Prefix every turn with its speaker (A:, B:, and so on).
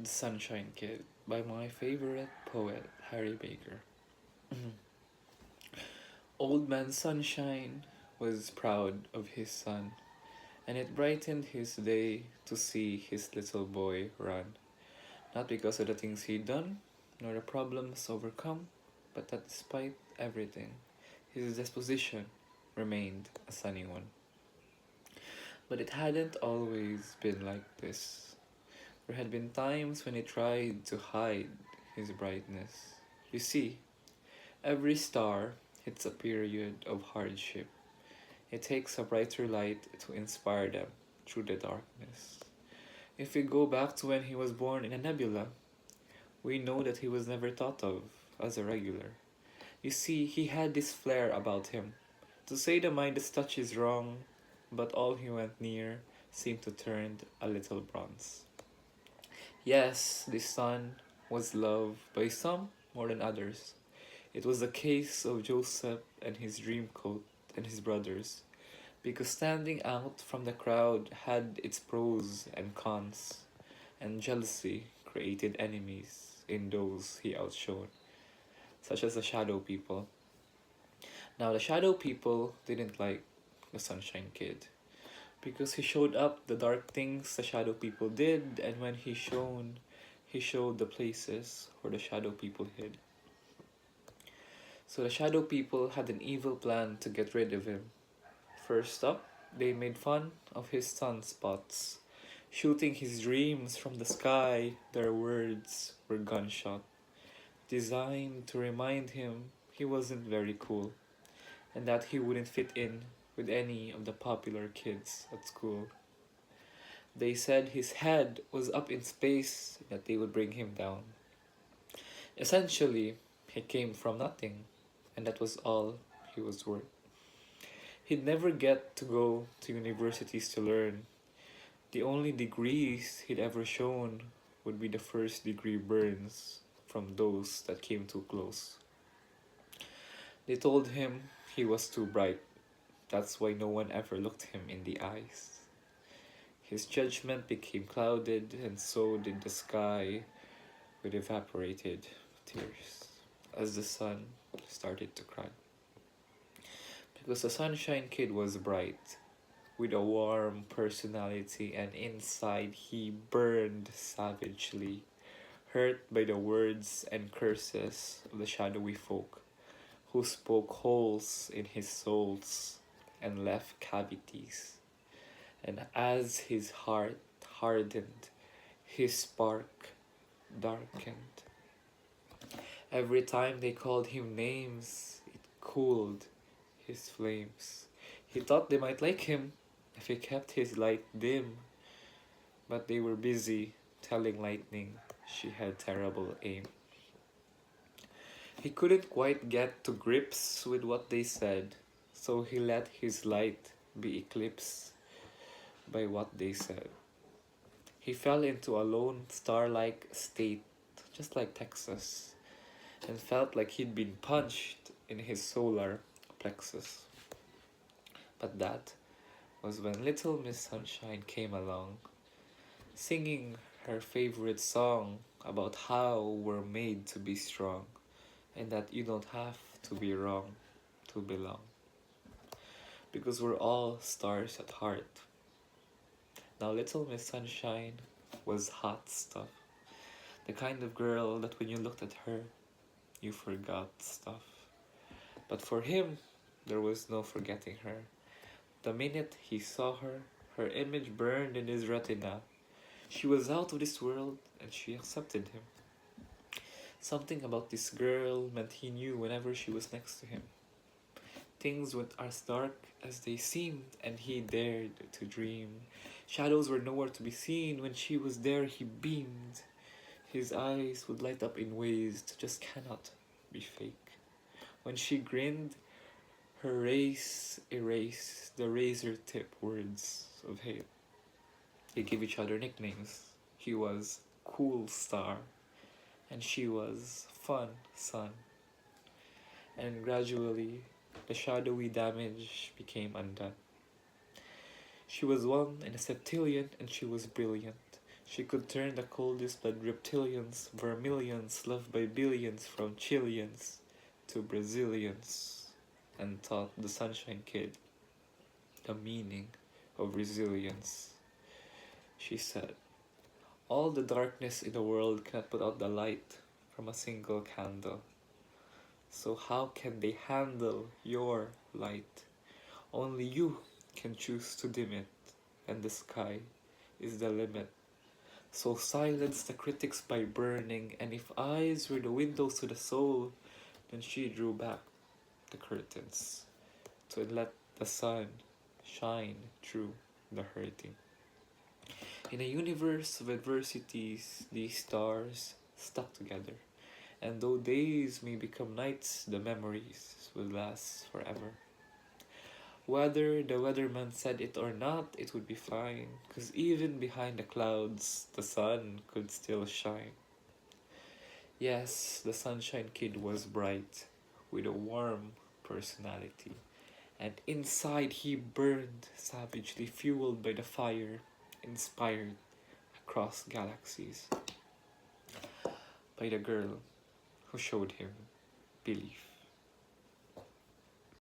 A: The Sunshine Kid by my favorite poet, Harry Baker. Old Man Sunshine was proud of his son, and it brightened his day to see his little boy run. Not because of the things he'd done, nor the problems overcome, but that despite everything, his disposition remained a sunny one. But it hadn't always been like this. There had been times when he tried to hide his brightness. You see, every star hits a period of hardship. It takes a brighter light to inspire them through the darkness. If we go back to when he was born in a nebula, we know that he was never thought of as a regular. You see, he had this flair about him. To say the Midas touch is wrong, but all he went near seemed to turn a little bronze. Yes, the sun was loved by some more than others. It was the case of Joseph and his dream coat and his brothers, because standing out from the crowd had its pros and cons, and jealousy created enemies in those he outshone, such as the Shadow People. Now, the Shadow People didn't like the Sunshine Kid, because he showed up the dark things the Shadow People did, and when he showed the places where the Shadow People hid. So the Shadow People had an evil plan to get rid of him. First up, they made fun of his sunspots, shooting his dreams from the sky. Their words were gunshot, designed to remind him he wasn't very cool, and that he wouldn't fit in with any of the popular kids at school. They said his head was up in space, that they would bring him down. Essentially, he came from nothing, and that was all he was worth. He'd never get to go to universities to learn. The only degrees he'd ever shown would be the first degree burns from those that came too close. They told him he was too bright. That's why no one ever looked him in the eyes. His judgment became clouded, and so did the sky with evaporated tears as the sun started to cry. Because the Sunshine Kid was bright, with a warm personality, and inside he burned savagely, hurt by the words and curses of the shadowy folk, who spoke holes in his souls and left cavities. And as his heart hardened, his spark darkened. Every time they called him names, it cooled his flames. He thought they might like him if he kept his light dim, but they were busy telling lightning she had terrible aim. He couldn't quite get to grips with what they said, so he let his light be eclipsed by what they said. He fell into a lone star-like state, just like Texas, and felt like he'd been punched in his solar plexus. But that was when little Miss Sunshine came along, singing her favorite song about how we're made to be strong, and that you don't have to be wrong to belong, because we're all stars at heart. Now, little Miss Sunshine was hot stuff, the kind of girl that when you looked at her, you forgot stuff. But for him, there was no forgetting her. The minute he saw her, her image burned in his retina. She was out of this world, and she accepted him. Something about this girl meant he knew whenever she was next to him. Things went as dark as they seemed, and he dared to dream. Shadows were nowhere to be seen. When she was there, he beamed. His eyes would light up in ways that just cannot be fake. When she grinned, her rays erased the razor tip words of hate. They gave each other nicknames. He was Cool Star, and she was Fun Sun. And gradually, the shadowy damage became undone. She was one in a septillion, and she was brilliant. She could turn the coldest blood reptilians, vermilions, loved by billions from Chileans to Brazilians, and taught the Sunshine Kid the meaning of resilience. She said, all the darkness in the world cannot put out the light from a single candle. So how can they handle your light? Only you can choose to dim it, and the sky is the limit. So silence the critics by burning, and if eyes were the windows to the soul, then she drew back the curtains to let the sun shine through the hurting. In a universe of adversities, these stars stuck together, and though days may become nights, the memories will last forever. Whether the weatherman said it or not, it would be fine, 'cause even behind the clouds, the sun could still shine. Yes, the Sunshine Kid was bright, with a warm personality, and inside he burned savagely, fueled by the fire, inspired across galaxies by the girl who showed him belief.